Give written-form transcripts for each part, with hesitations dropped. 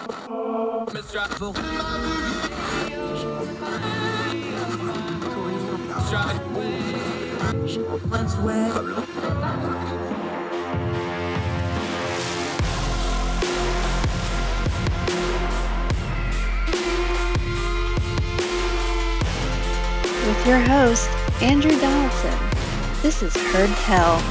With your host, Andrew Donaldson. This is Heard Tell.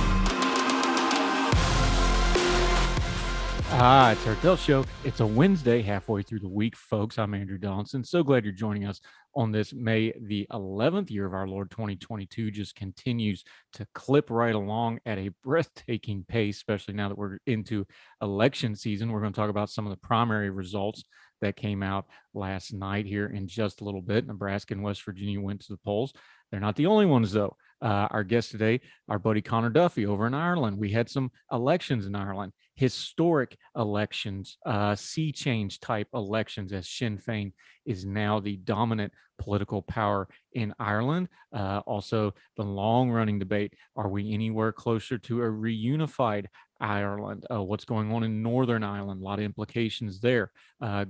It's Heard Tell Show. It's a Wednesday, halfway through the week, folks. I'm Andrew Donaldson. So glad you're joining us on this May the 11th year of our Lord 2022. Just continues to clip right along at a breathtaking pace, especially now that we're into election season. We're going to talk about some of the primary results that came out last night here in just a little bit. Nebraska and West Virginia went to the polls. They're not the only ones, though. Our guest today, our buddy Conor Duffy over in Ireland. We had some elections in Ireland, historic elections, sea change type elections, as Sinn Féin is now the dominant political power in Ireland. Also, the long-running debate, are we anywhere closer to a reunified Ireland? What's going on in Northern Ireland? A lot of implications there.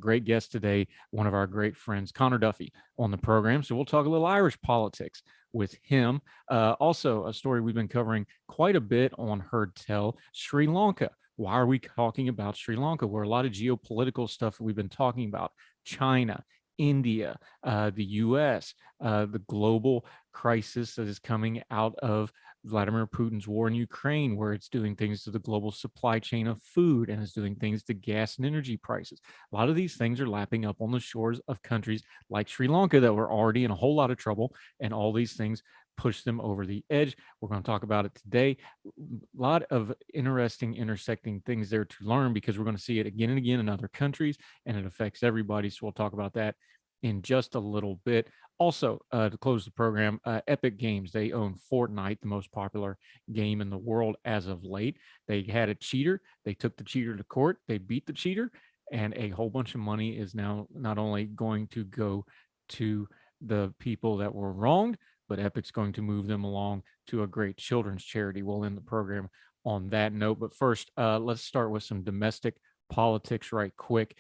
Great guest today, one of our great friends, Conor Duffy, on the program. So we'll talk a little Irish politics with him. Also, a story we've been covering quite a bit on Heard Tell, Sri Lanka. Why are we talking about Sri Lanka? Where a lot of geopolitical stuff that we've been talking about, China, India, the U.S., the global crisis that is coming out of Vladimir Putin's war in Ukraine, where it's doing things to the global supply chain of food and is doing things to gas and energy prices. A lot of these things are lapping up on the shores of countries like Sri Lanka that were already in a whole lot of trouble, and all these things push them over the edge. We're going to talk about it today. A lot of interesting intersecting things there to learn, because we're going to see it again and again in other countries, and it affects everybody. So we'll talk about that in just a little bit. Also, to close the program, Epic Games, they own Fortnight, the most popular game in the world as of late. They had a cheater. They took the cheater to court. They beat the cheater, and a whole bunch of money is now not only going to go to the people that were wronged, but Epic's going to move them along to a great children's charity. We'll end the program on that note. But first, let's start with some domestic politics right quick.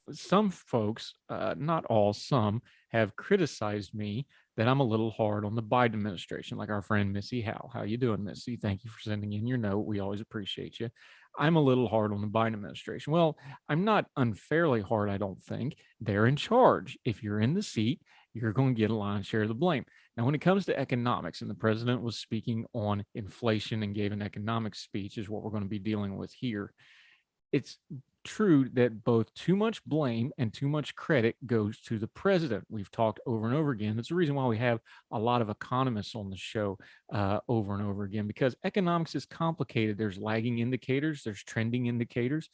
Some folks, not all, some have criticized me that I'm a little hard on the Biden administration, like our friend Missy Howe. How you doing, Missy? Thank you for sending in your note. We always appreciate you. I'm a little hard on the Biden administration. Well, I'm not unfairly hard, I don't think. They're in charge. If you're in the seat, you're going to get a lion's share of the blame. Now, when it comes to economics, and the president was speaking on inflation and gave an economic speech, is what we're going to be dealing with here. It's true that both too much blame and too much credit goes to the president. We've talked over and over again. That's the reason why we have a lot of economists on the show over and over again, because economics is complicated. There's lagging indicators, there's trending indicators.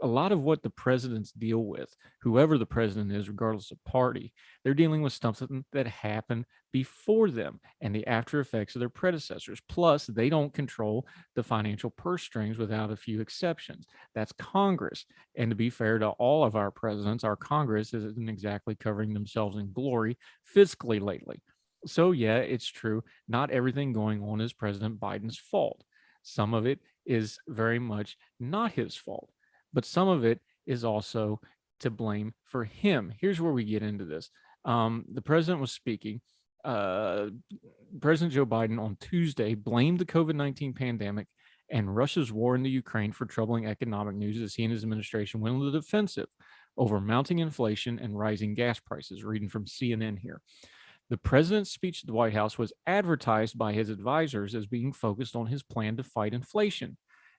A lot of what the presidents deal with, whoever the president is, regardless of party, they're dealing with something that happened before them and the after effects of their predecessors. Plus, they don't control the financial purse strings without a few exceptions. That's Congress. And to be fair to all of our presidents, our Congress isn't exactly covering themselves in glory fiscally lately. So, yeah, it's true. Not everything going on is President Biden's fault. Some of it is very much not his fault, but some of it is also to blame for him. Here's where we get into this. The president was speaking. President Joe Biden on Tuesday blamed the COVID-19 pandemic and Russia's war in the Ukraine for troubling economic news as he and his administration went on the defensive over mounting inflation and rising gas prices. Reading from CNN here. The president's speech at the White House was advertised by his advisors as being focused on his plan to fight inflation.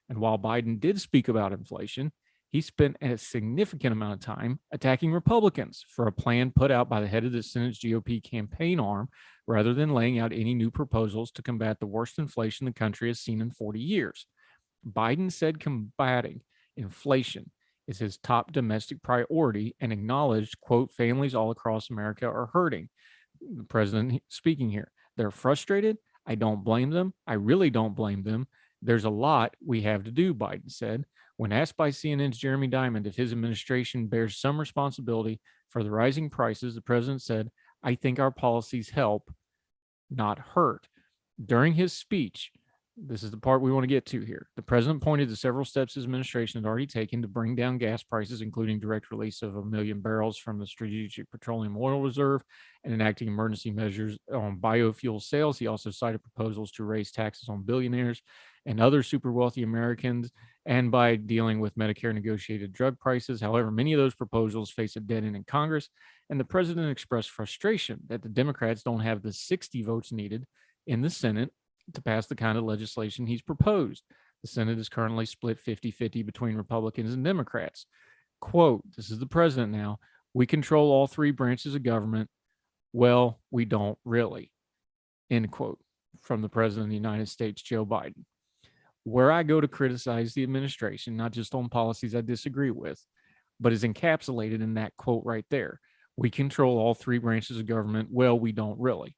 And while Biden did speak about inflation, he spent a significant amount of time attacking Republicans for a plan put out by the head of the Senate's GOP campaign arm, rather than laying out any new proposals to combat the worst inflation the country has seen in 40 years. Biden said combating inflation is his top domestic priority and acknowledged, quote, families all across America are hurting. The president speaking here. They're frustrated. I don't blame them. I really don't blame them. There's a lot we have to do, Biden said. When asked by CNN's Jeremy Diamond if his administration bears some responsibility for the rising prices, the president said, I think our policies help, not hurt. During his speech, This is the part we want to get to here. The president pointed to several steps his administration had already taken to bring down gas prices, including direct release of 1 million barrels from the Strategic Petroleum Oil Reserve and enacting emergency measures on biofuel sales. He also cited proposals to raise taxes on billionaires and other super wealthy Americans, and by dealing with Medicare negotiated drug prices. However, many of those proposals face a dead end in Congress, and the president expressed frustration that the Democrats don't have the 60 votes needed in the Senate to pass the kind of legislation he's proposed. The Senate is currently split 50-50 between Republicans and Democrats. Quote, this is the president now, we control all three branches of government. Well, we don't really. End quote, from the president of the United States, Joe Biden. Where I go to criticize the administration, not just on policies I disagree with, but is encapsulated in that quote right there. We control all three branches of government. Well, we don't really.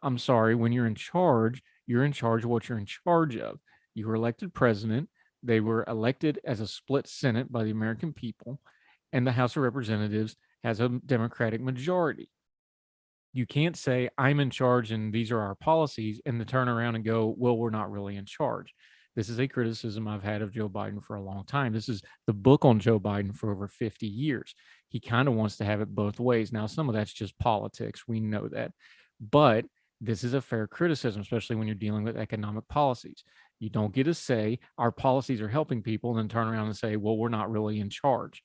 I'm sorry, when you're in charge of what you're in charge of. You were elected president. They were elected as a split Senate by the American people, and the House of Representatives has a Democratic majority. You can't say, I'm in charge and these are our policies, and then turn around and go, well, we're not really in charge. This is a criticism I've had of Joe Biden for a long time. This is the book on Joe Biden for over 50 years. He kind of wants to have it both ways. Now, some of that's just politics. We know that. But this is a fair criticism, especially when you're dealing with economic policies. You don't get to say our policies are helping people and then turn around and say, well, we're not really in charge.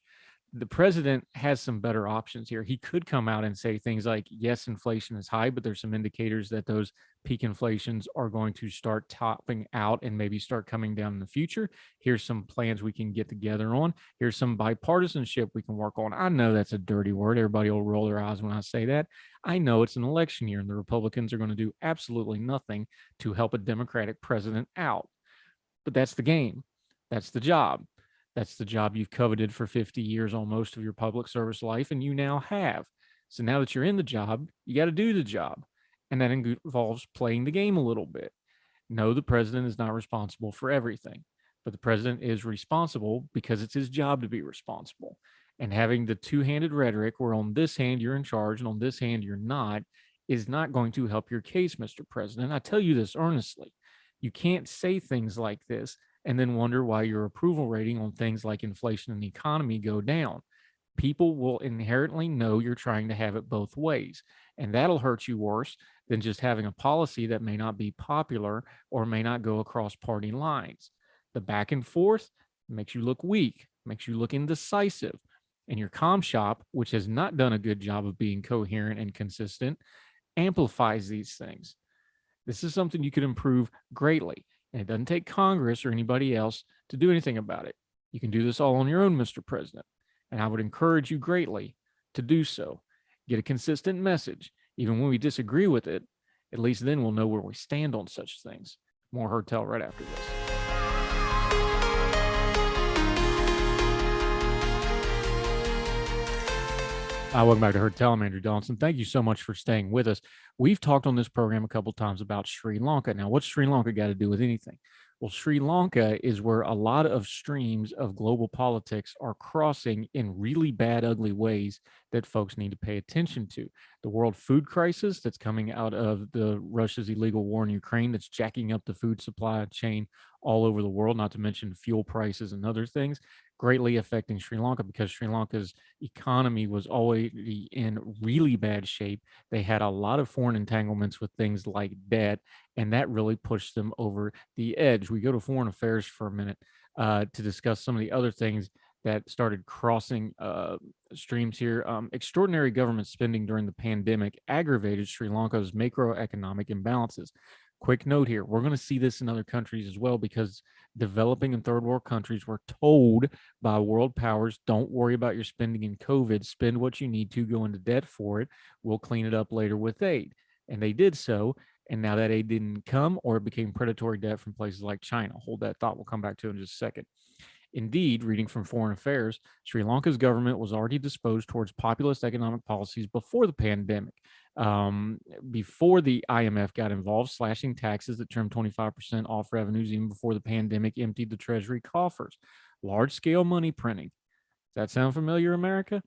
The president has some better options here. He could come out and say things like, yes, inflation is high, but there's some indicators that those peak inflations are going to start topping out and maybe start coming down in the future. Here's some plans we can get together on. Here's some bipartisanship we can work on. I know that's a dirty word. Everybody will roll their eyes when I say that. I know it's an election year and the Republicans are going to do absolutely nothing to help a Democratic president out. But that's the game. That's the job. That's the job you've coveted for 50 years on most of your public service life, and you now have. So now that you're in the job, you got to do the job. And that involves playing the game a little bit. No, the president is not responsible for everything, but the president is responsible because it's his job to be responsible. And having the two-handed rhetoric where on this hand you're in charge and on this hand you're not is not going to help your case, Mr. President. I tell you this earnestly. You can't say things like this and then wonder why your approval rating on things like inflation and the economy go down. People will inherently know you're trying to have it both ways, and that'll hurt you worse than just having a policy that may not be popular or may not go across party lines. The back and forth makes you look weak, makes you look indecisive, and your comm shop, which has not done a good job of being coherent and consistent, amplifies these things. This is something you could improve greatly. And it doesn't take Congress or anybody else to do anything about it. You can do this all on your own, Mr. President. And I would encourage you greatly to do so. Get a consistent message. Even when we disagree with it, at least then we'll know where we stand on such things. More Heard Tell right after this. Welcome back to Heard Tell. I'm Andrew Donaldson. Thank you so much for staying with us. We've talked on this program a couple of times about Sri Lanka. Now, what's Sri Lanka got to do with anything? Well, Sri Lanka is where a lot of streams of global politics are crossing in really bad, ugly ways that folks need to pay attention to. The world food crisis that's coming out of Russia's illegal war in Ukraine that's jacking up the food supply chain all over the world, not to mention fuel prices and other things, greatly affecting Sri Lanka because Sri Lanka's economy was already in really bad shape. They had a lot of foreign entanglements with things like debt, and that really pushed them over the edge. We go to foreign affairs for a minute to discuss some of the other things that started crossing streams here. Extraordinary government spending during the pandemic aggravated Sri Lanka's macroeconomic imbalances. Quick note here, we're going to see this in other countries as well because developing and third world countries were told by world powers, don't worry about your spending in COVID, spend what you need to, go into debt for it, we'll clean it up later with aid. And they did so, and now that aid didn't come or it became predatory debt from places like China. Hold that thought, we'll come back to it in just a second. Indeed, reading from Foreign Affairs, Sri Lanka's government was already disposed towards populist economic policies before the pandemic. Before the IMF got involved, slashing taxes that trimmed 25% off revenues even before the pandemic emptied the treasury coffers. Large-scale money printing. Does that sound familiar, America?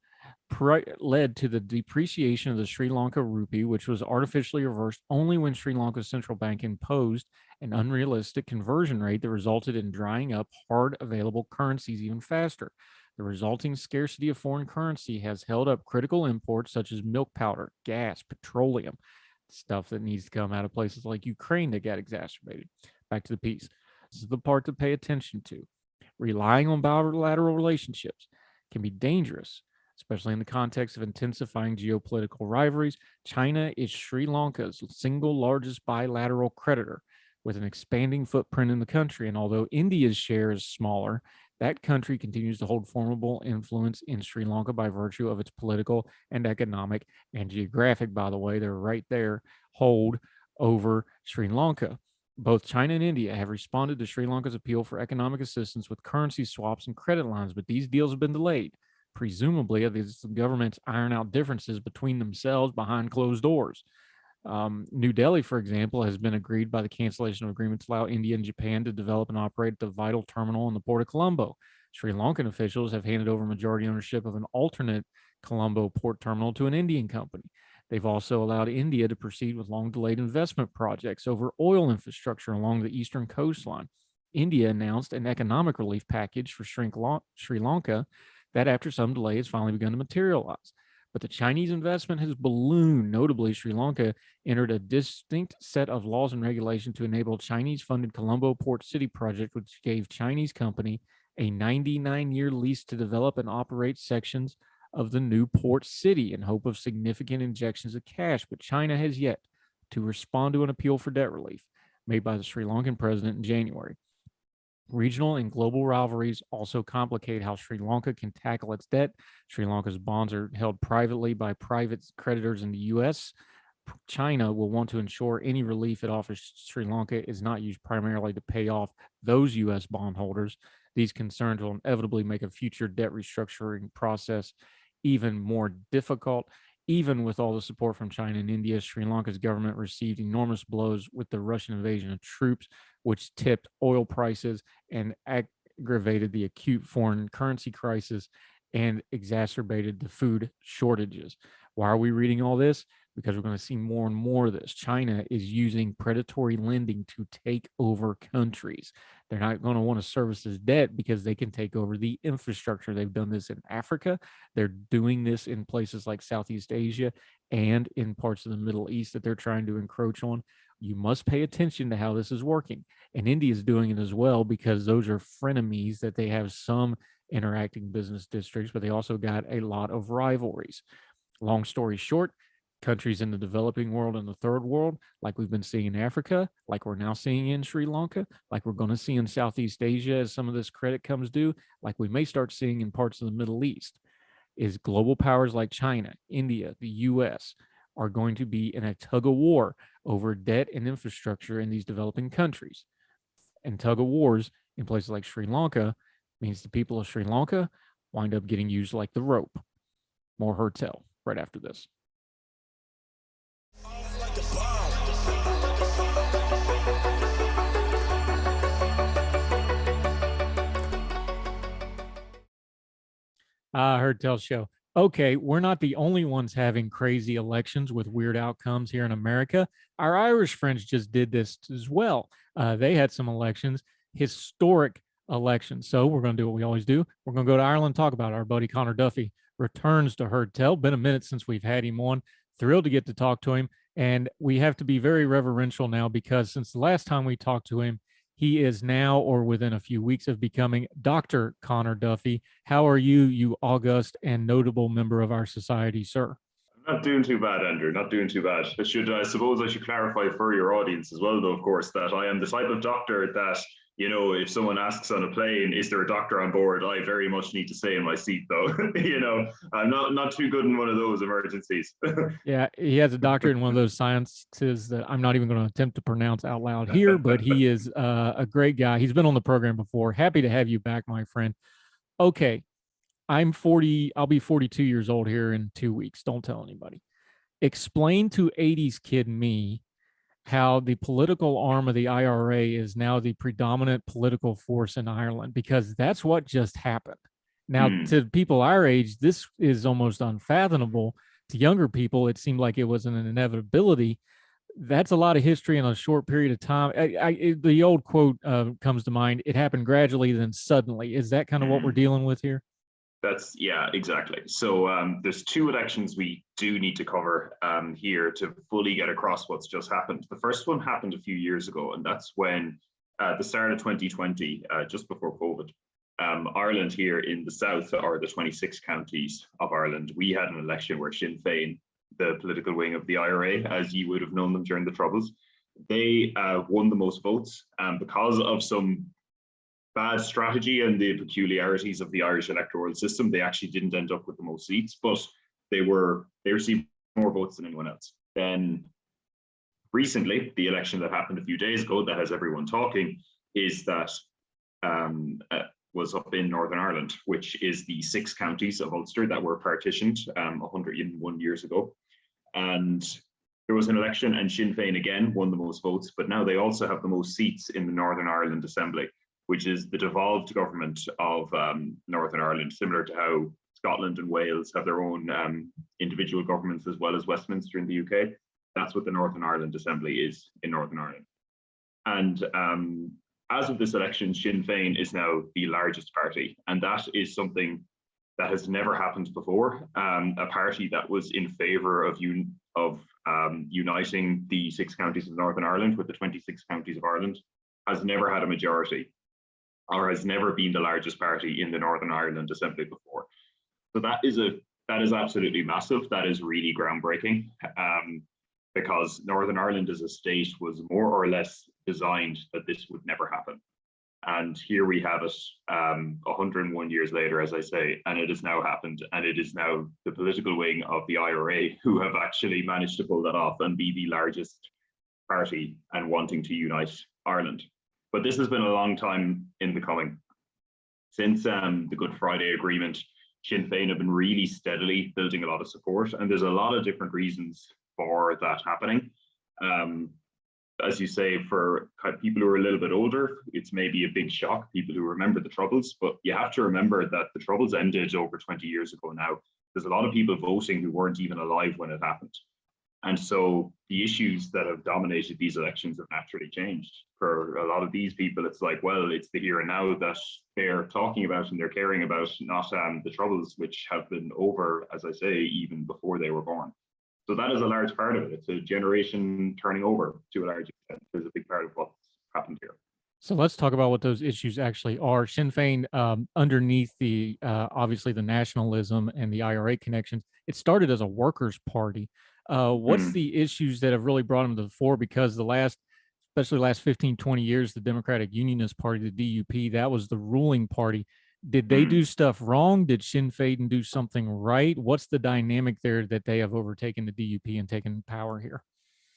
led to the depreciation of the Sri Lanka rupee, which was artificially reversed only when Sri Lanka's central bank imposed an unrealistic conversion rate that resulted in drying up hard available currencies even faster. The resulting scarcity of foreign currency has held up critical imports such as milk powder, gas, petroleum, stuff that needs to come out of places like Ukraine that got exacerbated. Back to the piece. This is the part to pay attention to. Relying on bilateral relationships can be dangerous, especially in the context of intensifying geopolitical rivalries. China is Sri Lanka's single largest bilateral creditor, with an expanding footprint in the country. And although India's share is smaller, that country continues to hold formidable influence in Sri Lanka by virtue of its political and economic and geographic, by the way, they're right there, hold over Sri Lanka. Both China and India have responded to Sri Lanka's appeal for economic assistance with currency swaps and credit lines, but these deals have been delayed. Presumably, these governments iron out differences between themselves behind closed doors. New Delhi, for example, has been agreed by the cancellation of agreements to allow India and Japan to develop and operate the vital terminal in the port of Colombo. Sri Lankan officials have handed over majority ownership of an alternate Colombo port terminal to an Indian company. They've also allowed India to proceed with long-delayed investment projects over oil infrastructure along the eastern coastline. India announced an economic relief package for Sri Lanka that, after some delay, has finally begun to materialize. But the Chinese investment has ballooned. Notably, Sri Lanka entered a distinct set of laws and regulations to enable Chinese-funded Colombo Port City project, which gave Chinese company a 99-year lease to develop and operate sections of the new port city in hope of significant injections of cash. But China has yet to respond to an appeal for debt relief made by the Sri Lankan president in January. Regional and global rivalries also complicate how Sri Lanka can tackle its debt. Sri Lanka's bonds are held privately by private creditors in the U.S. China will want to ensure any relief it offers Sri Lanka is not used primarily to pay off those U.S. bondholders. These concerns will inevitably make a future debt restructuring process even more difficult. Even with all the support from China and India, Sri Lanka's government received enormous blows with the Russian invasion of troops, which tipped oil prices and aggravated the acute foreign currency crisis and exacerbated the food shortages. Why are we reading all this? Because we're going to see more and more of this. China is using predatory lending to take over countries. They're not going to want to service this debt because they can take over the infrastructure. They've done this in Africa. They're doing this in places like Southeast Asia and in parts of the Middle East that they're trying to encroach on. You must pay attention to how this is working. And India is doing it as well, because those are frenemies that they have some interacting business districts, but they also got a lot of rivalries. Long story short, countries in the developing world and the third world, like we've been seeing in Africa, like we're now seeing in Sri Lanka, like we're going to see in Southeast Asia as some of this credit comes due, like we may start seeing in parts of the Middle East, is global powers like China, India, the US are going to be in a tug of war over debt and infrastructure in these developing countries. And tug of wars in places like Sri Lanka means the people of Sri Lanka wind up getting used like the rope. More Heard Tell right after this. Heard Tell show. Okay, we're not the only ones having crazy elections with weird outcomes here in America. Our Irish friends just did this as well. They had some elections, historic elections. So we're going to do what we always do. We're going to go to Ireland and talk about it. Our buddy Conor Duffy returns to Heard Tell. Been a minute since we've had him on. Thrilled to get to talk to him. And we have to be very reverential now, because since the last time we talked to him, he is now, or within a few weeks, of becoming Dr. Conor Duffy. How are you, you august and notable member of our society, sir? Not doing too bad, Andrew. Not doing too bad. I suppose I should clarify for your audience as well, though, of course, that I am the type of doctor that, you know, if someone asks on a plane, is there a doctor on board? I very much need to stay in my seat, though. You know, I'm not too good in one of those emergencies. Yeah, he has a doctorate in one of those sciences that I'm not even going to attempt to pronounce out loud here, but he is a great guy. He's been on the program before. Happy to have you back, my friend. Okay, I'm 40. I'll be 42 years old here in 2 weeks. Don't tell anybody. Explain to 80s kid me how the political arm of the IRA is now the predominant political force in Ireland, because that's what just happened. Now, to people our age, this is almost unfathomable. To younger people, it seemed like it was an inevitability. That's a lot of history in a short period of time. The old quote comes to mind: "It happened gradually, then suddenly." Is that kind of what we're dealing with here? Yeah, exactly. So there's two elections we do need to cover here to fully get across what's just happened. The first one happened a few years ago, and that's when the start of 2020, just before COVID, Ireland here in the south, or the 26 counties of Ireland, we had an election where Sinn Féin, the political wing of the IRA, as you would have known them during the Troubles, they won the most votes because of some bad strategy and the peculiarities of the Irish electoral system. They actually didn't end up with the most seats, but they received more votes than anyone else. Then recently, the election that happened a few days ago that has everyone talking is that was up in Northern Ireland, which is the 6 counties of Ulster that were partitioned 101 years ago. And there was an election, and Sinn Féin again won the most votes, but now they also have the most seats in the Northern Ireland Assembly, which is the devolved government of Northern Ireland, similar to how Scotland and Wales have their own individual governments, as well as Westminster in the UK. That's what the Northern Ireland Assembly is in Northern Ireland. And as of this election, Sinn Féin is now the largest party, and that is something that has never happened before. A party that was in favour of uniting the 6 counties of Northern Ireland with the 26 counties of Ireland has never had a majority, or has never been the largest party in the Northern Ireland Assembly before. So that is absolutely massive. That is really groundbreaking, because Northern Ireland as a state was more or less designed that this would never happen. And here we have it 101 years later, as I say, and it has now happened. And it is now the political wing of the IRA who have actually managed to pull that off and be the largest party and wanting to unite Ireland. But this has been a long time in the coming. Since the Good Friday Agreement, Sinn Féin have been really steadily building a lot of support, and there's a lot of different reasons for that happening. As you say, for people who are a little bit older, it's maybe a big shock, people who remember the Troubles, but you have to remember that the Troubles ended over 20 years ago now. There's a lot of people voting who weren't even alive when it happened. And so the issues that have dominated these elections have naturally changed. For a lot of these people, it's like, well, it's the here and now that they're talking about and they're caring about, not the Troubles, which have been over, as I say, even before they were born. So that is a large part of it. It's a generation turning over to a large extent. There's a big part of what's happened here. So let's talk about what those issues actually are. Sinn Féin, underneath the obviously the nationalism and the IRA connections, it started as a workers' party. What's the issues that have really brought them to the fore? Because especially the last 15, 20 years, the Democratic Unionist Party, the DUP, that was the ruling party. Did they do stuff wrong? Did Sinn Féin do something right? What's the dynamic there that they have overtaken the DUP and taken power here?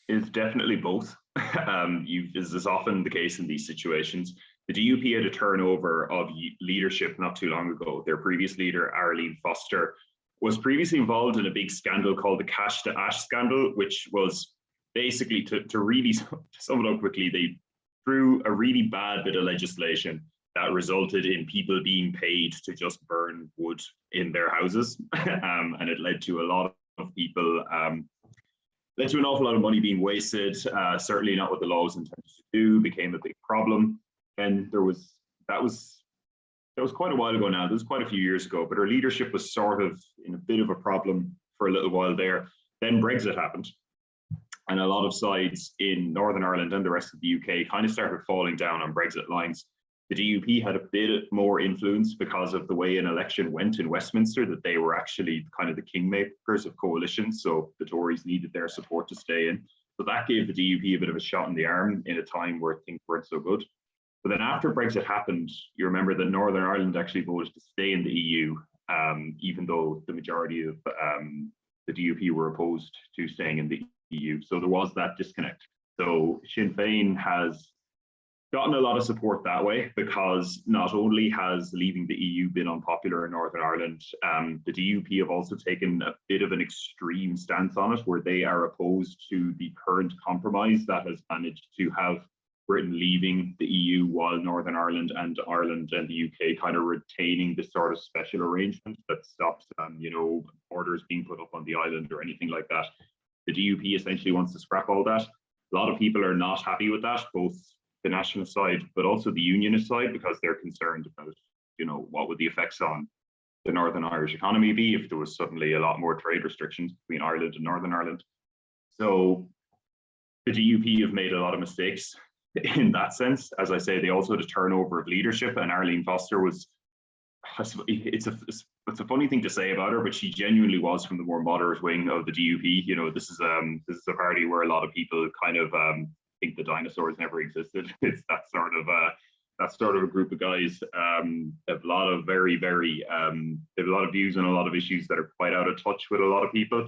It's definitely both. This is often the case in these situations. The DUP had a turnover of leadership not too long ago. Their previous leader, Arlene Foster, was previously involved in a big scandal called the Cash to Ash scandal, which was basically, to really sum it up quickly, they threw a really bad bit of legislation that resulted in people being paid to just burn wood in their houses. And it led to a lot of people, led to an awful lot of money being wasted, certainly not what the law was intended to do, became a big problem. And that was quite a while ago now. That was quite a few years ago, but her leadership was sort of in a bit of a problem for a little while there. Then Brexit happened. And a lot of sides in Northern Ireland and the rest of the UK kind of started falling down on Brexit lines. The DUP had a bit more influence because of the way an election went in Westminster, that they were actually kind of the kingmakers of coalitions. So the Tories needed their support to stay in. So that gave the DUP a bit of a shot in the arm in a time where things weren't so good. But then after Brexit happened, you remember that Northern Ireland actually voted to stay in the EU, even though the majority of the DUP were opposed to staying in the EU. So there was that disconnect. So Sinn Féin has gotten a lot of support that way, because not only has leaving the EU been unpopular in Northern Ireland, the DUP have also taken a bit of an extreme stance on it, where they are opposed to the current compromise that has managed to have Britain leaving the EU while Northern Ireland and the UK kind of retaining this sort of special arrangement that stops, borders being put up on the island or anything like that. The DUP essentially wants to scrap all that. A lot of people are not happy with that, both the national side, but also the unionist side, because they're concerned about, what would the effects on the Northern Irish economy be if there was suddenly a lot more trade restrictions between Ireland and Northern Ireland. So the DUP have made a lot of mistakes in that sense. As I say, they also had a turnover of leadership, and Arlene Foster was, it's a funny thing to say about her, but she genuinely was from the more moderate wing of the DUP. This is a party where a lot of people kind of think the dinosaurs never existed. It's that sort of a group of guys. Have a lot of they have a lot of views on a lot of issues that are quite out of touch with a lot of people.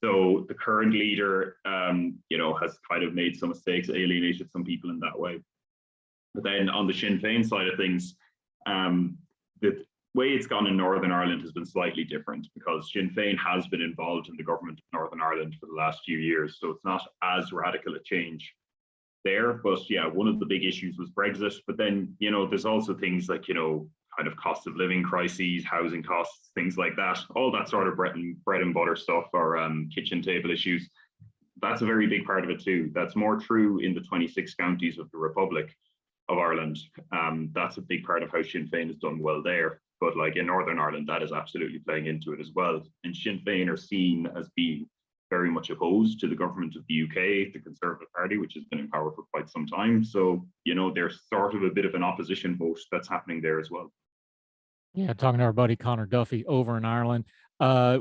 So the current leader, has kind of made some mistakes, alienated some people in that way. But then on the Sinn Féin side of things, the way it's gone in Northern Ireland has been slightly different, because Sinn Féin has been involved in the government of Northern Ireland for the last few years. So it's not as radical a change there. But yeah, one of the big issues was Brexit. But then, there's also things like, kind of cost of living crises, housing costs, things like that, all that sort of bread and butter stuff, or kitchen table issues. That's a very big part of it too. That's more true in the 26 counties of the Republic of Ireland. That's a big part of how Sinn Féin has done well there. But like in Northern Ireland, that is absolutely playing into it as well. And Sinn Féin are seen as being very much opposed to the government of the UK, the Conservative Party, which has been in power for quite some time. So, there's sort of a bit of an opposition vote that's happening there as well. Yeah, talking to our buddy Conor Duffy over in Ireland.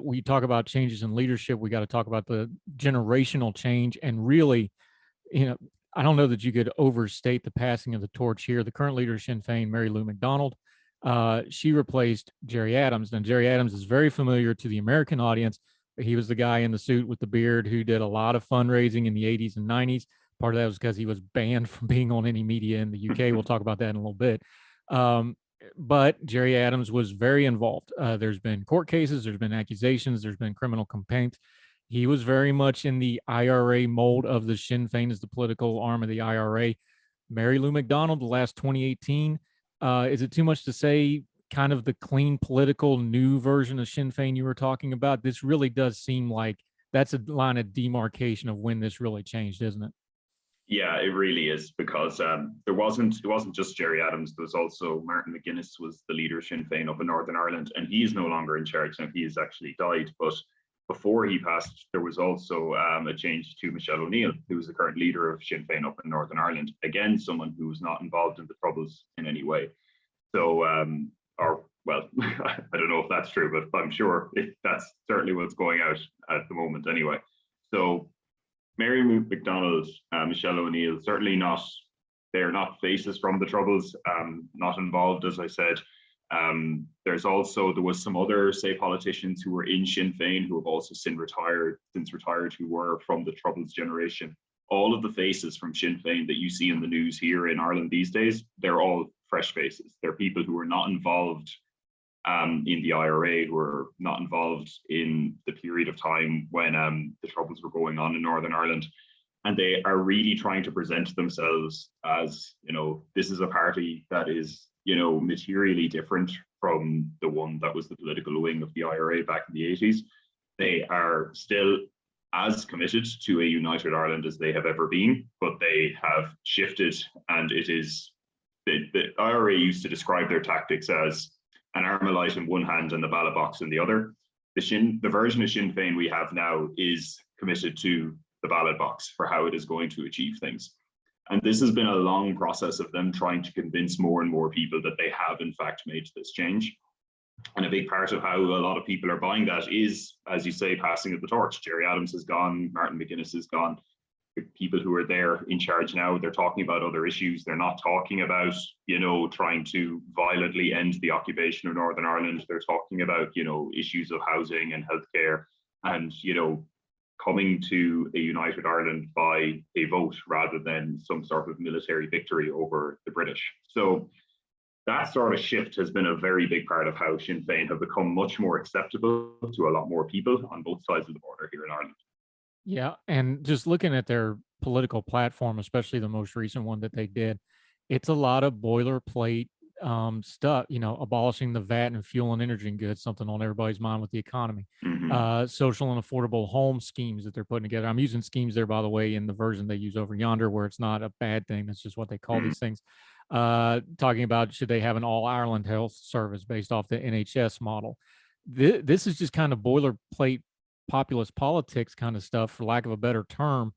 We talk about changes in leadership. We got to talk about the generational change. And really, I don't know that you could overstate the passing of the torch here. The current leader of Sinn Féin, Mary Lou McDonald, she replaced Gerry Adams. Now, Gerry Adams is very familiar to the American audience. He was the guy in the suit with the beard who did a lot of fundraising in the 80s and 90s. Part of that was because he was banned from being on any media in the UK. We'll talk about that in a little bit. But Gerry Adams was very involved. There's been court cases, there's been accusations, there's been criminal complaints. He was very much in the IRA mold of the Sinn Féin as the political arm of the IRA. Mary Lou McDonald, the last 2018, is it too much to say kind of the clean political new version of Sinn Féin you were talking about? This really does seem like that's a line of demarcation of when this really changed, isn't it? Yeah, it really is, because it wasn't just Gerry Adams. There was also Martin McGuinness was the leader of Sinn Féin up in Northern Ireland, and he is no longer in charge now. He has actually died. But before he passed, there was also a change to Michelle O'Neill, who was the current leader of Sinn Féin up in Northern Ireland. Again, someone who was not involved in the Troubles in any way. So, I don't know if that's true, but I'm sure that's certainly what's going out at the moment anyway. So Mary McDonald, Michelle O'Neill, certainly they're not faces from the Troubles, not involved, as I said. There was some other, say, politicians who were in Sinn Féin who have also since retired, who were from the Troubles generation. All of the faces from Sinn Féin that you see in the news here in Ireland these days, they're all fresh faces. They're people who were not involved in the IRA, who were not involved in the period of time when the Troubles were going on in Northern Ireland. And they are really trying to present themselves as, this is a party that is, materially different from the one that was the political wing of the IRA back in the 80s. They are still as committed to a united Ireland as they have ever been, but they have shifted, and it is, the IRA used to describe their tactics as an Armalite in one hand and the ballot box in the other. The version of Sinn Féin we have now is committed to the ballot box for how it is going to achieve things. And this has been a long process of them trying to convince more and more people that they have in fact made this change. And a big part of how a lot of people are buying that is, as you say, passing of the torch. Gerry Adams is gone, Martin McGuinness is gone. The people who are there in charge now, they're talking about other issues. They're not talking about, trying to violently end the occupation of Northern Ireland. They're talking about, issues of housing and healthcare and, coming to a united Ireland by a vote rather than some sort of military victory over the British. So that sort of shift has been a very big part of how Sinn Féin have become much more acceptable to a lot more people on both sides of the border here in Ireland. Yeah, and just looking at their political platform, especially the most recent one that they did, it's a lot of boilerplate stuff, abolishing the VAT and fuel and energy goods, something on everybody's mind with the economy. Social and affordable home schemes that they're putting together. I'm using schemes there, by the way, in the version they use over yonder, where it's not a bad thing. That's just what they call these things. Talking about, should they have an all Ireland health service based off the NHS model? This is just kind of boilerplate populist politics kind of stuff, for lack of a better term.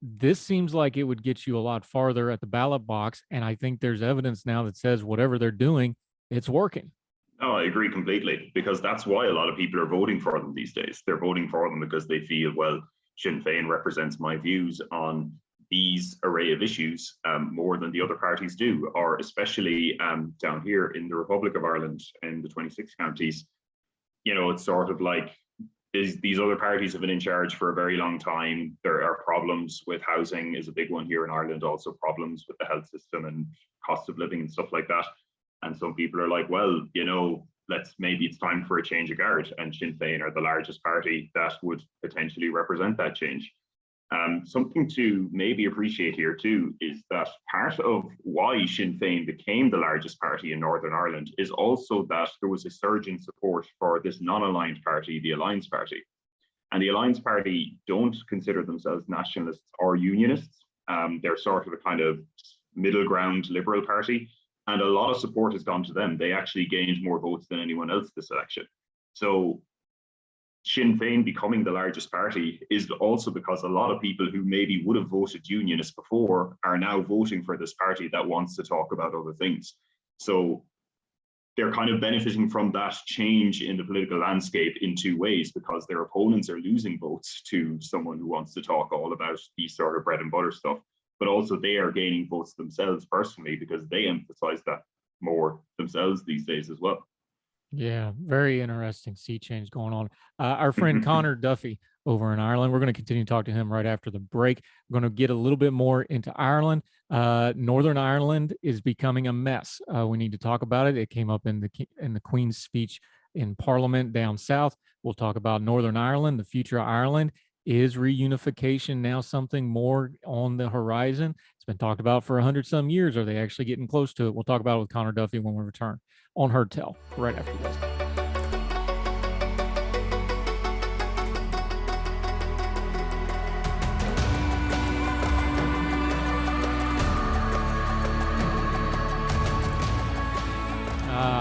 This seems like it would get you a lot farther at the ballot box. And I think there's evidence now that says whatever they're doing, it's working. Oh, I agree completely, because that's why a lot of people are voting for them these days. They're voting for them because they feel, well, Sinn Féin represents my views on these array of issues more than the other parties do, or especially down here in the Republic of Ireland in the 26 counties. It's sort of like these other parties have been in charge for a very long time. There are problems with housing is a big one here in Ireland, also problems with the health system and cost of living and stuff like that. And some people are like, well, maybe it's time for a change of guard. And Sinn Féin are the largest party that would potentially represent that change. Something to maybe appreciate here too is that part of why Sinn Féin became the largest party in Northern Ireland is also that there was a surge in support for this non-aligned party, the Alliance Party. And the Alliance Party don't consider themselves nationalists or unionists. They're sort of a kind of middle ground liberal party. And a lot of support has gone to them. They actually gained more votes than anyone else this election. So Sinn Féin becoming the largest party is also because a lot of people who maybe would have voted unionist before are now voting for this party that wants to talk about other things. So they're kind of benefiting from that change in the political landscape in two ways, because their opponents are losing votes to someone who wants to talk all about these sort of bread and butter stuff, but also they are gaining votes themselves personally because they emphasize that more themselves these days as well. Yeah, very interesting sea change going on. Our friend Conor Duffy over in Ireland, we're going to continue to talk to him right after the break. We're going to get a little bit more into Ireland. Northern Ireland is becoming a mess. We need to talk about it. It came up in the Queen's speech in Parliament down south. We'll talk about Northern Ireland, the future of Ireland. Is reunification now something more on the horizon? It's been talked about for 100-some years. Are they actually getting close to it? We'll talk about it with Conor Duffy when we return on Heard Tell right after this.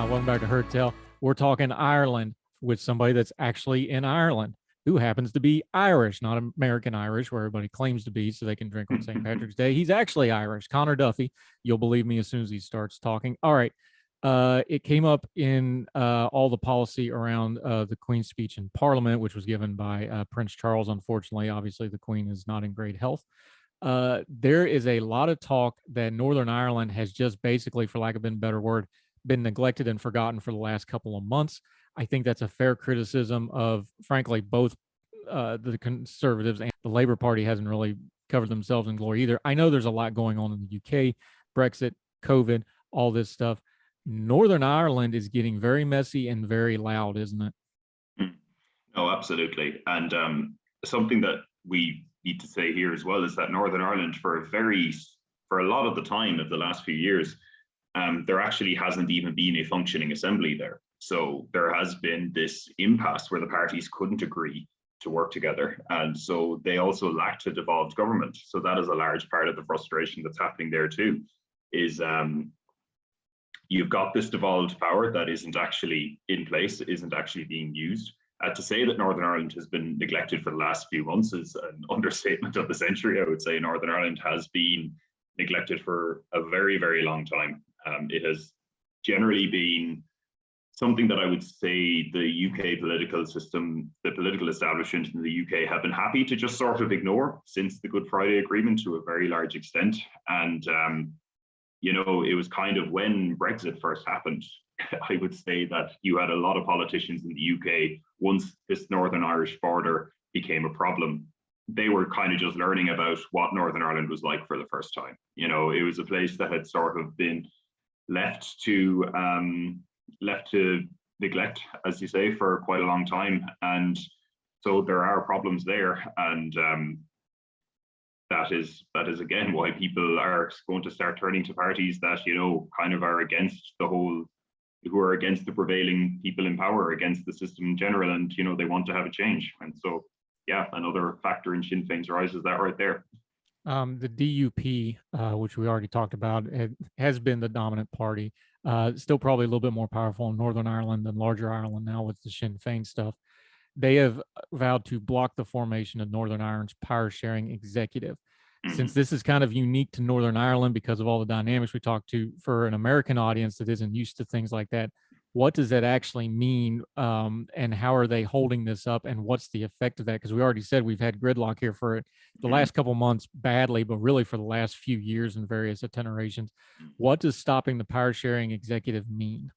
Welcome back to Heard Tell. We're talking Ireland with somebody that's actually in Ireland, who happens to be Irish, not American Irish, where everybody claims to be so they can drink on St. Patrick's Day. He's actually Irish. Conor Duffy. You'll believe me as soon as he starts talking. All right. It came up in all the policy around the Queen's speech in Parliament, which was given by Prince Charles. Unfortunately, obviously, the Queen is not in great health. There is a lot of talk that Northern Ireland has just basically, for lack of a better word, been neglected and forgotten for the last couple of months. I think that's a fair criticism of, frankly, both the Conservatives and the Labour Party hasn't really covered themselves in glory either. I know there's a lot going on in the UK, Brexit, COVID, all this stuff. Northern Ireland is getting very messy and very loud, isn't it? No, absolutely. And something that we need to say here as well is that Northern Ireland, for a lot of the time of the last few years, there actually hasn't even been a functioning assembly there. So there has been this impasse where the parties couldn't agree to work together. And so they also lacked a devolved government. So that is a large part of the frustration that's happening there too, is you've got this devolved power that isn't actually in place, isn't actually being used. To say that Northern Ireland has been neglected for the last few months is an understatement of the century. I would say Northern Ireland has been neglected for a very, very long time. It has generally been something that I would say the UK political system, the political establishment in the UK have been happy to just sort of ignore since the Good Friday Agreement to a very large extent. And, it was kind of when Brexit first happened, I would say that you had a lot of politicians in the UK, once this Northern Irish border became a problem, they were kind of just learning about what Northern Ireland was like for the first time. It was a place that had sort of been left to neglect, as you say, for quite a long time. And so there are problems there. And that is again why people are going to start turning to parties that, you know, kind of are against who are against the prevailing people in power, against the system in general, and, you know, they want to have a change. And so, yeah, another factor in Sinn Féin's rise is that right there. The DUP, which we already talked about, has been the dominant party. Still probably a little bit more powerful in Northern Ireland than larger Ireland now with the Sinn Féin stuff. They have vowed to block the formation of Northern Ireland's power sharing executive. Since this is kind of unique to Northern Ireland because of all the dynamics we talked to, for an American audience that isn't used to things like that, what does that actually mean? And how are they holding this up? And what's the effect of that? Because we already said we've had gridlock here for the last couple months badly, but really for the last few years in various itinerations. What does stopping the power sharing executive mean?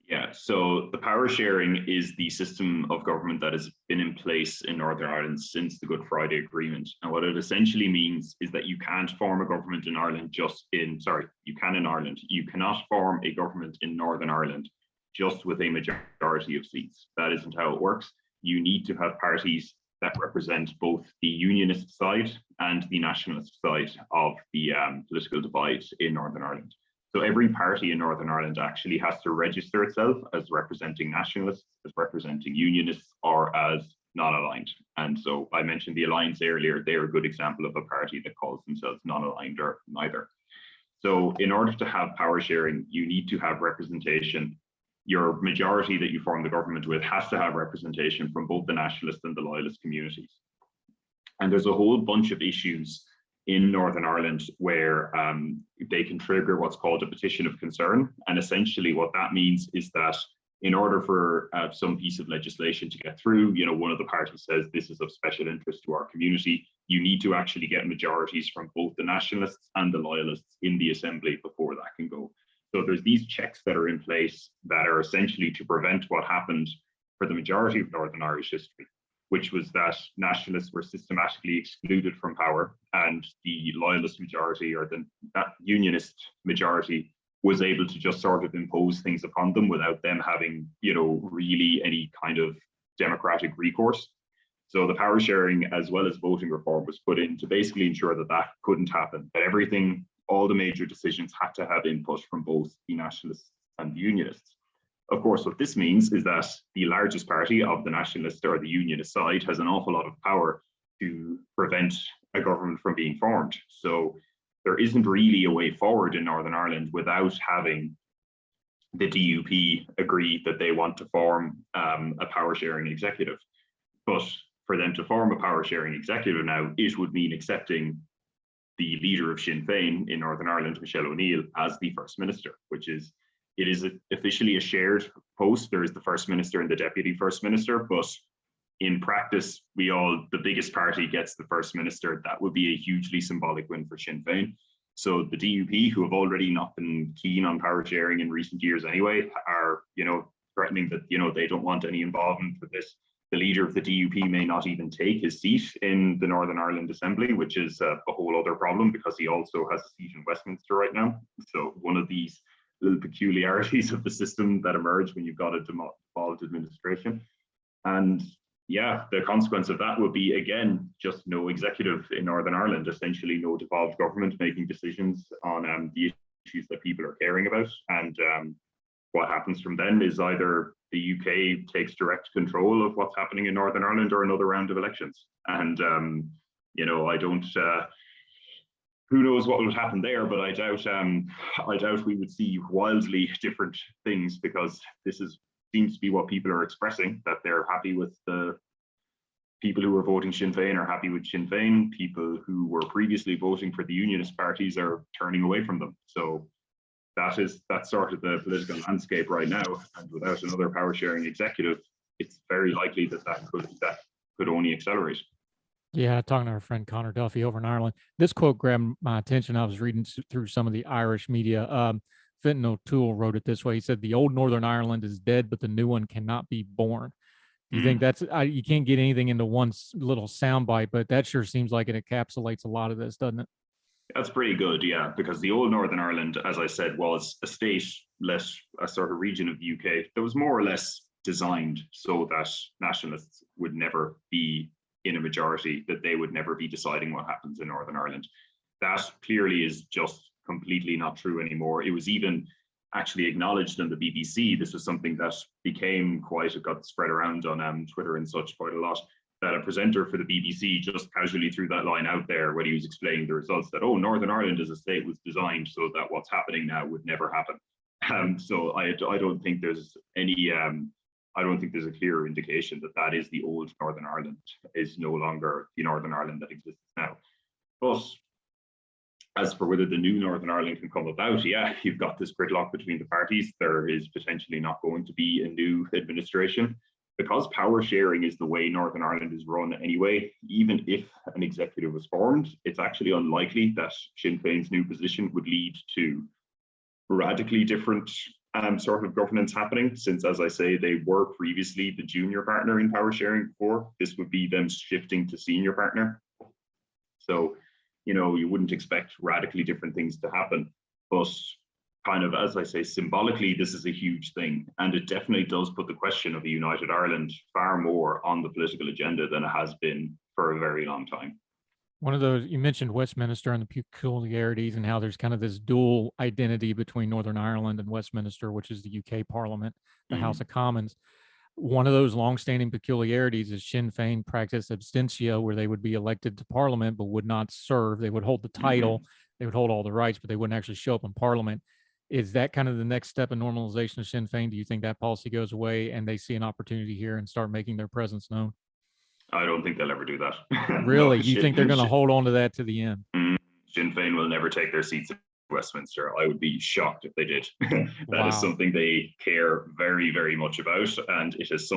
Yeah, so the power sharing is the system of government that has been in place in Northern Ireland since the Good Friday Agreement. And what it essentially means is that you can't form a government in Ireland you can in Ireland. You cannot form a government in Northern Ireland just with a majority of seats. That isn't how it works. You need to have parties that represent both the unionist side and the nationalist side of the political divide in Northern Ireland. So every party in Northern Ireland actually has to register itself as representing nationalists, as representing unionists, or as non-aligned. And so I mentioned the Alliance earlier. They're a good example of a party that calls themselves non-aligned or neither. So in order to have power sharing, you need to have representation. Your majority that you form the government with has to have representation from both the nationalist and the loyalist communities. And there's a whole bunch of issues in Northern Ireland where they can trigger what's called a petition of concern. And essentially what that means is that in order for some piece of legislation to get through, you know, one of the parties says this is of special interest to our community, you need to actually get majorities from both the nationalists and the loyalists in the assembly before that can go. So there's these checks that are in place that are essentially to prevent what happened for the majority of Northern Irish history, which was that nationalists were systematically excluded from power, and the loyalist majority, or that unionist majority, was able to just sort of impose things upon them without them having, you know, really any kind of democratic recourse. So the power sharing as well as voting reform was put in to basically ensure that that couldn't happen, that everything, all the major decisions had to have input from both the nationalists and the unionists. Of course, what this means is that the largest party of the nationalist or the unionist side has an awful lot of power to prevent a government from being formed. So there isn't really a way forward in Northern Ireland without having the DUP agree that they want to form a power sharing executive. But for them to form a power sharing executive now, it would mean accepting the leader of Sinn Féin in Northern Ireland, Michelle O'Neill, as the First Minister, it is officially a shared post. There is the First Minister and the Deputy First Minister, but in practice, the biggest party gets the First Minister. That would be a hugely symbolic win for Sinn Féin. So the DUP, who have already not been keen on power sharing in recent years anyway, are, you know, threatening that, you know, they don't want any involvement with this. The leader of the DUP may not even take his seat in the Northern Ireland Assembly, which is a whole other problem because he also has a seat in Westminster right now. So one of these little peculiarities of the system that emerge when you've got a devolved administration. And yeah, the consequence of that would be, again, just no executive in Northern Ireland, essentially no devolved government making decisions on the issues that people are caring about. And what happens from then is either the UK takes direct control of what's happening in Northern Ireland or another round of elections. And, you know, I don't, who knows what would happen there, but I doubt we would see wildly different things, because this seems to be what people are expressing, that they're happy with the people who are voting Sinn Féin are happy with Sinn Féin. People who were previously voting for the unionist parties are turning away from them. So that's sort of the political landscape right now. And without another power sharing executive, it's very likely that could only accelerate. Yeah, talking to our friend Conor Duffy over in Ireland. This quote grabbed my attention. I was reading through some of the Irish media. Fintan O'Toole wrote it this way. He said, "The old Northern Ireland is dead, but the new one cannot be born." Do you think that's, you can't get anything into one little soundbite, but that sure seems like it encapsulates a lot of this, doesn't it? That's pretty good, yeah, because the old Northern Ireland, as I said, was a state, less a sort of region of the UK that was more or less designed so that nationalists would never be in a majority, that they would never be deciding what happens in Northern Ireland. That clearly is just completely not true anymore. It was even actually acknowledged on the BBC. This was something that it got spread around on Twitter and such quite a lot, that a presenter for the BBC just casually threw that line out there when he was explaining the results, that, oh, Northern Ireland as a state was designed so that what's happening now would never happen. So I don't think there's any, I don't think there's a clear indication that that is the old Northern Ireland, is no longer the Northern Ireland that exists now. But as for whether the new Northern Ireland can come about, yeah, you've got this gridlock between the parties. There is potentially not going to be a new administration. Because power sharing is the way Northern Ireland is run anyway, even if an executive was formed, it's actually unlikely that Sinn Féin's new position would lead to radically different sort of governance happening, since, as I say, they were previously the junior partner in power sharing before. This would be them shifting to senior partner. So, you wouldn't expect radically different things to happen. But kind of, as I say, symbolically, this is a huge thing. And it definitely does put the question of a united Ireland far more on the political agenda than it has been for a very long time. One of those, you mentioned Westminster and the peculiarities and how there's kind of this dual identity between Northern Ireland and Westminster, which is the UK Parliament, the House of Commons. One of those longstanding peculiarities is Sinn Féin practice abstentia, where they would be elected to Parliament but would not serve. They would hold the title, they would hold all the rights, but they wouldn't actually show up in Parliament. Is that kind of the next step in normalization of Sinn Féin? Do you think that policy goes away and they see an opportunity here and start making their presence known? I don't think they'll ever do that. Really? You think they're going to hold on to that to the end? Sinn Féin will never take their seats in Westminster. I would be shocked if they did. That is something they care very, very much about. And it's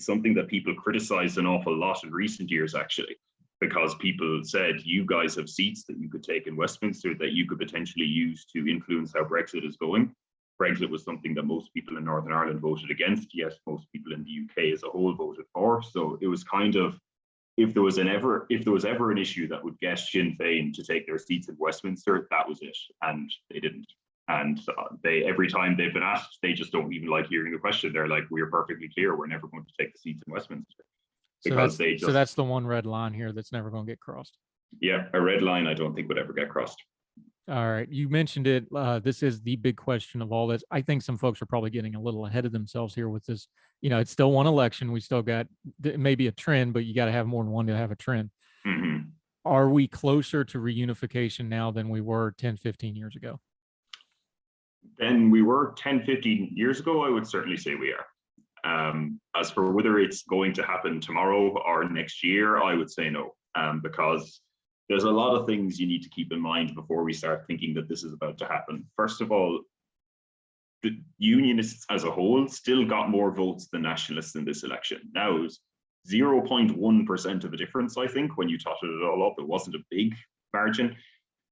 something that people criticized an awful lot in recent years, actually, because people said, you guys have seats that you could take in Westminster that you could potentially use to influence how Brexit is going. Brexit was something that most people in Northern Ireland voted against, yet most people in the UK as a whole voted for. So it was kind of, if there was ever an issue that would get Sinn Féin to take their seats in Westminster, that was it, and they didn't. And every time they've been asked, they just don't even like hearing the question. They're like, "We're perfectly clear. We're never going to take the seats in Westminster." Because so that's the one red line here that's never going to get crossed. Yeah, a red line I don't think would ever get crossed. All right, you mentioned it. This is the big question of all this. I think some folks are probably getting a little ahead of themselves here with this. It's still one election. We still got maybe a trend, but you got to have more than one to have a trend. Are we closer to reunification now than we were 10, 15 years ago? Than we were 10, 15 years ago, I would certainly say we are. As for whether it's going to happen tomorrow or next year, I would say no, because there's a lot of things you need to keep in mind before we start thinking that this is about to happen. First of all, the unionists as a whole still got more votes than nationalists in this election. Now, it was 0.1% of a difference, I think, when you totted it all up. It wasn't a big margin,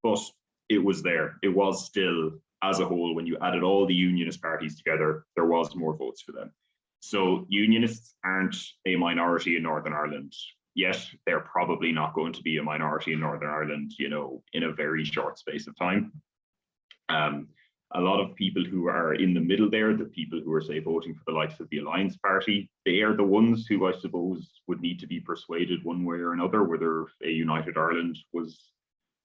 but it was there. It was still, as a whole, when you added all the unionist parties together, there was more votes for them. So unionists aren't a minority in Northern Ireland. Yet they're probably not going to be a minority in Northern Ireland, in a very short space of time. A lot of people who are in the middle there, the people who are, say, voting for the likes of the Alliance Party, they are the ones who I suppose would need to be persuaded one way or another, whether a united Ireland was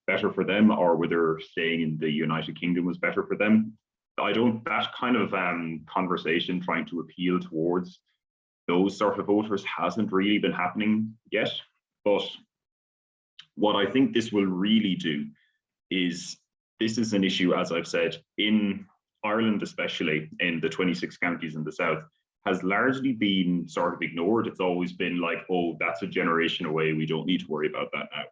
better for them or whether staying in the United Kingdom was better for them. That kind of conversation trying to appeal towards those sort of voters hasn't really been happening yet. But what I think this will really do is, this is an issue, as I've said, in Ireland, especially in the 26 counties in the south, has largely been sort of ignored. It's always been like, oh, that's a generation away. We don't need to worry about that now.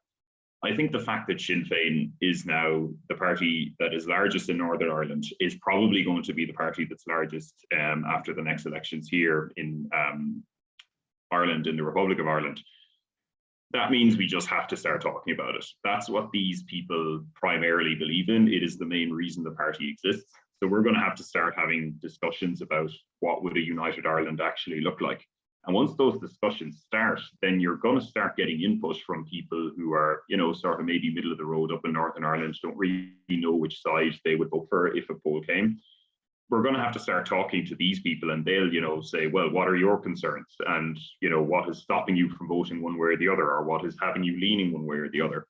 I think the fact that Sinn Féin is now the party that is largest in Northern Ireland is probably going to be the party that's largest after the next elections here in Ireland, in the Republic of Ireland. That means we just have to start talking about it. That's what these people primarily believe in. It is the main reason the party exists. So we're going to have to start having discussions about what would a united Ireland actually look like. And once those discussions start, then you're going to start getting input from people who are, sort of maybe middle of the road up in Northern Ireland, don't really know which side they would vote for if a poll came. we're going to have to start talking to these people, and they'll, say, well, what are your concerns? And, what is stopping you from voting one way or the other, or what is having you leaning one way or the other?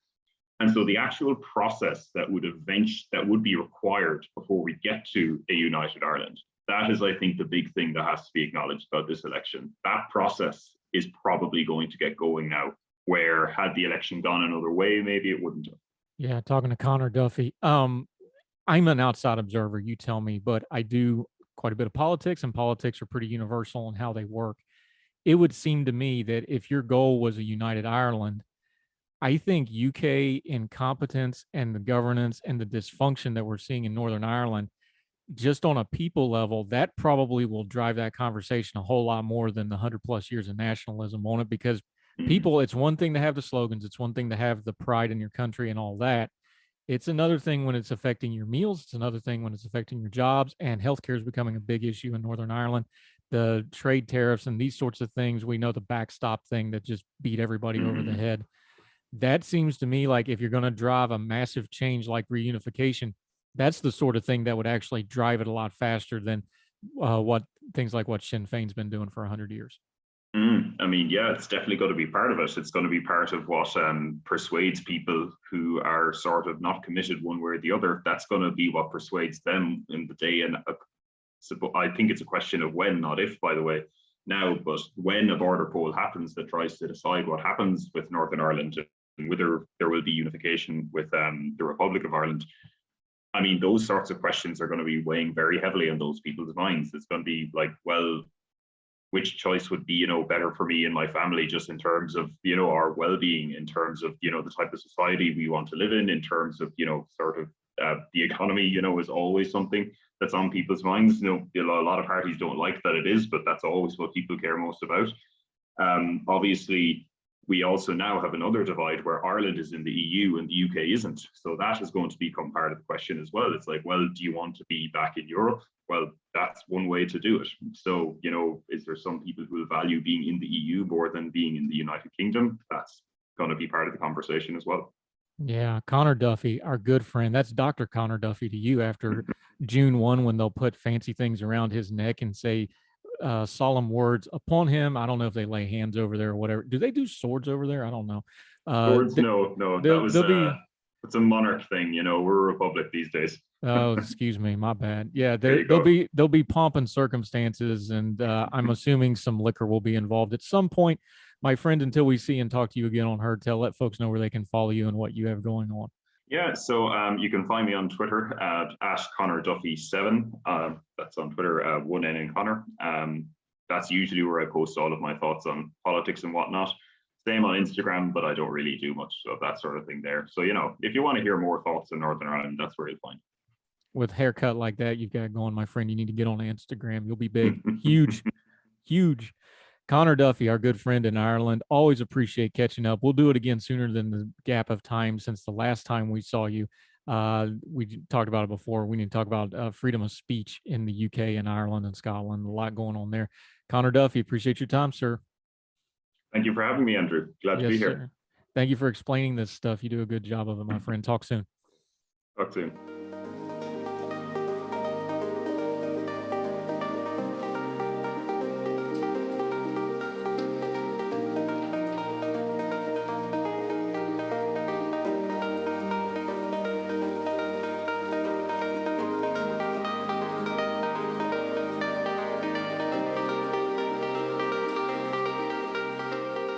And so the actual process that would be required before we get to a united Ireland, that is, I think, the big thing that has to be acknowledged about this election. That process is probably going to get going now, where had the election gone another way, maybe it wouldn't have. Yeah, talking to Conor Duffy. I'm an outside observer, you tell me, but I do quite a bit of politics, and politics are pretty universal in how they work. It would seem to me that if your goal was a united Ireland, I think UK incompetence and the governance and the dysfunction that we're seeing in Northern Ireland, just on a people level, that probably will drive that conversation a whole lot more than the 100+ years of nationalism on it, because people, it's one thing to have the slogans, it's one thing to have the pride in your country and all that. It's another thing when it's affecting your meals. It's another thing when it's affecting your jobs, and healthcare is becoming a big issue in Northern Ireland. The trade tariffs and these sorts of things, we know the backstop thing that just beat everybody over the head. That seems to me like if you're going to drive a massive change like reunification, that's the sort of thing that would actually drive it a lot faster than what things like what Sinn Féin's been doing for 100 years. I mean, yeah, it's definitely going to be part of it. It's going to be part of what persuades people who are sort of not committed one way or the other. That's going to be what persuades them in the day. And I think it's a question of when, not if, by the way, now. But when a border poll happens that tries to decide what happens with Northern Ireland and whether there will be unification with the Republic of Ireland, I mean, those sorts of questions are going to be weighing very heavily on those people's minds. It's going to be like, well, which choice would be, better for me and my family, just in terms of, our well-being, in terms of, the type of society we want to live in terms of, sort of the economy, is always something that's on people's minds. A lot of parties don't like that it is, but that's always what people care most about. Obviously, we also now have another divide where Ireland is in the EU and the UK isn't. So that is going to become part of the question as well. It's like, well, do you want to be back in Europe? Well, that's one way to do it. So, is there some people who will value being in the EU more than being in the United Kingdom? That's going to be part of the conversation as well. Yeah, Conor Duffy, our good friend. That's Dr. Conor Duffy to you after June 1, when they'll put fancy things around his neck and say solemn words upon him. I don't know if they lay hands over there or whatever. Do they do swords over there? I don't know. Swords? No. That was it's a monarch thing. We're a republic these days. Oh, excuse me, my bad. Yeah, there'll be pomp and circumstances, and I'm assuming some liquor will be involved at some point. My friend, until we see and talk to you again on Heard Tell, let folks know where they can follow you and what you have going on. Yeah, so you can find me on Twitter at Conor Duffy 7. That's on Twitter, 1N in Conor. That's usually where I post all of my thoughts on politics and whatnot. Same on Instagram, but I don't really do much of that sort of thing there. So, if you want to hear more thoughts on Northern Ireland, that's where you'll find. With haircut like that you've got going, my friend, you need to get on Instagram. You'll be big. Huge, huge. Conor Duffy, our good friend in Ireland. Always appreciate catching up. We'll do it again sooner than the gap of time since the last time we saw you. We talked about it before. We need to talk about freedom of speech in the UK and Ireland and Scotland. A lot going on there. Conor Duffy, appreciate your time, sir. Thank you for having me, Andrew. Glad to be here. Sir. Thank you for explaining this stuff. You do a good job of it, my friend. Talk soon. Talk soon.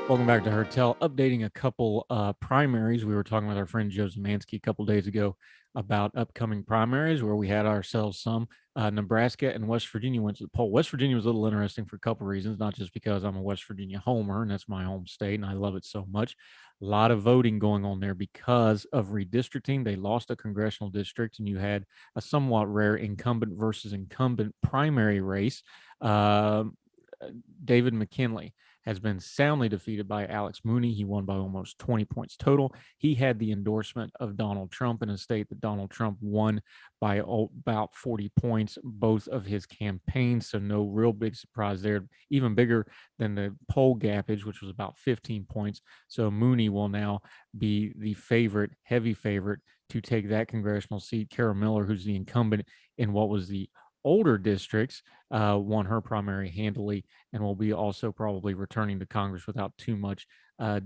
Welcome back to Heard Tell. Updating a couple primaries. We were talking with our friend Joe Zemansky a couple days ago about upcoming primaries where we had ourselves some. Nebraska and West Virginia went to the poll. West Virginia was a little interesting for a couple of reasons, not just because I'm a West Virginia homer and that's my home state and I love it so much. A lot of voting going on there because of redistricting. They lost a congressional district and you had a somewhat rare incumbent versus incumbent primary race. David McKinley has been soundly defeated by Alex Mooney. He won by almost 20 points total. He had the endorsement of Donald Trump in a state that Donald Trump won by about 40 points, both of his campaigns. So no real big surprise there, even bigger than the poll gappage, which was about 15 points. So Mooney will now be the favorite, heavy favorite to take that congressional seat. Kara Miller, who's the incumbent in what was the older districts won her primary handily and will be also probably returning to Congress without too much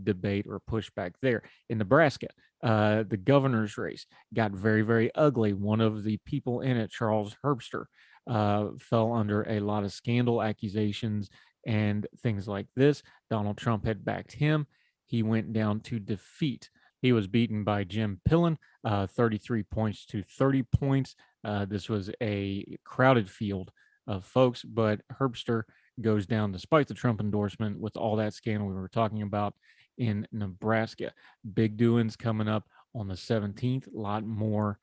debate or pushback there. In Nebraska, the governor's race got very, very ugly. One of the people in it, Charles Herbster, fell under a lot of scandal accusations and things like this. Donald Trump had backed him. He went down to defeat. He was beaten by Jim Pillen, 33 points to 30 points. This was a crowded field of folks, but Herbster goes down despite the Trump endorsement with all that scandal we were talking about in Nebraska. Big doings coming up on the 17th. A lot more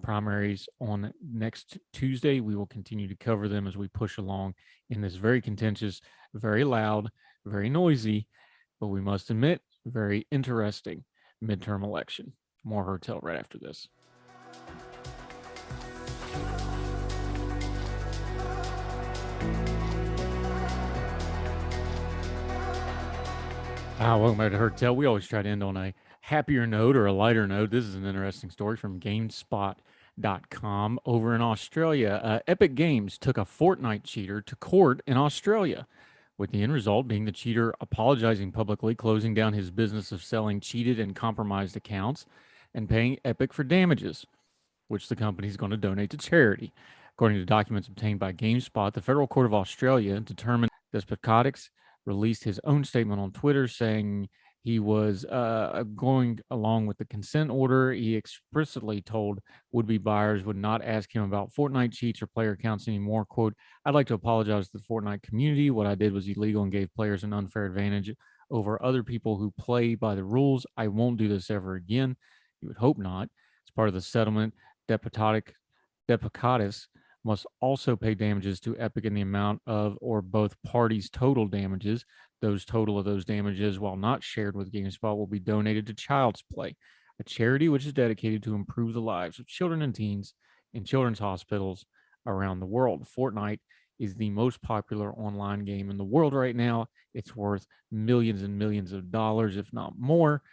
primaries on next Tuesday. We will continue to cover them as we push along in this very contentious, very loud, very noisy, but we must admit, very interesting midterm election. More Heard Tell right after this. Welcome back to Heard Tell. We always try to end on a happier note or a lighter note. This is an interesting story from GameSpot.com over in Australia. Epic Games took a Fortnite cheater to court in Australia, with the end result being the cheater apologizing publicly, closing down his business of selling cheated and compromised accounts, and paying Epic for damages, which the company is going to donate to charity. According to documents obtained by GameSpot, the Federal Court of Australia determined Predatory released his own statement on Twitter saying he was going along with the consent order. He explicitly told would-be buyers would not ask him about Fortnite cheats or player accounts anymore. Quote, "I'd like to apologize to the Fortnite community. What I did was illegal and gave players an unfair advantage over other people who play by the rules. I won't do this ever again." You would hope not. As part of the settlement, Depacatis must also pay damages to Epic in the amount of or both parties' total damages. Those total of those damages, while not shared with GameSpot, will be donated to Child's Play, a charity which is dedicated to improve the lives of children and teens in children's hospitals around the world. Fortnite is the most popular online game in the world right now. It's worth millions and millions of dollars, if not more.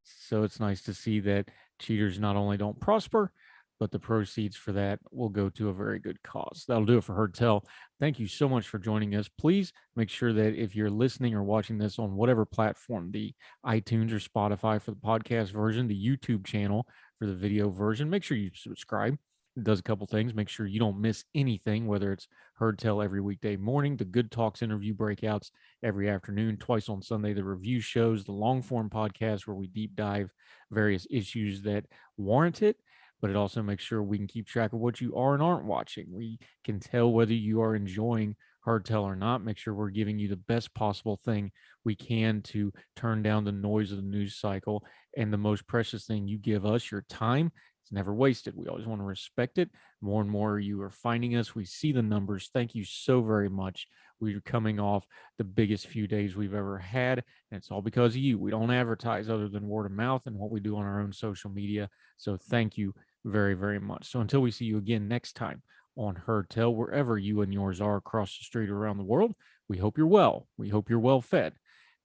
So it's nice to see that cheaters not only don't prosper, but the proceeds for that will go to a very good cause. That'll do it for Heard Tell. Thank you so much for joining us. Please make sure that if you're listening or watching this on whatever platform, the iTunes or Spotify for the podcast version, the YouTube channel for the video version, make sure you subscribe. It does a couple things. Make sure you don't miss anything, whether it's Heard Tell every weekday morning, the Good Talks interview breakouts every afternoon, twice on Sunday, the review shows, the long form podcast where we deep dive various issues that warrant it. But it also makes sure we can keep track of what you are and aren't watching. We can tell whether you are enjoying Heard Tell or not. Make sure we're giving you the best possible thing we can to turn down the noise of the news cycle. And the most precious thing you give us, your time, it's never wasted. We always want to respect it. More and more you are finding us. We see the numbers. Thank you so very much. We're coming off the biggest few days we've ever had, and it's all because of you. We don't advertise other than word of mouth and what we do on our own social media. So thank you very, very much. So until we see you again next time on Heard Tell, wherever you and yours are across the street or around the world, we hope you're well. We hope you're well fed.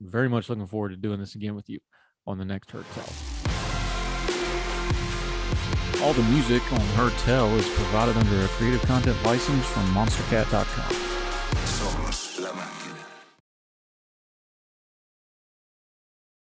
Very much looking forward to doing this again with you on the next Heard Tell. All the music on Heard Tell is provided under a Creative Content license from monstercat.com.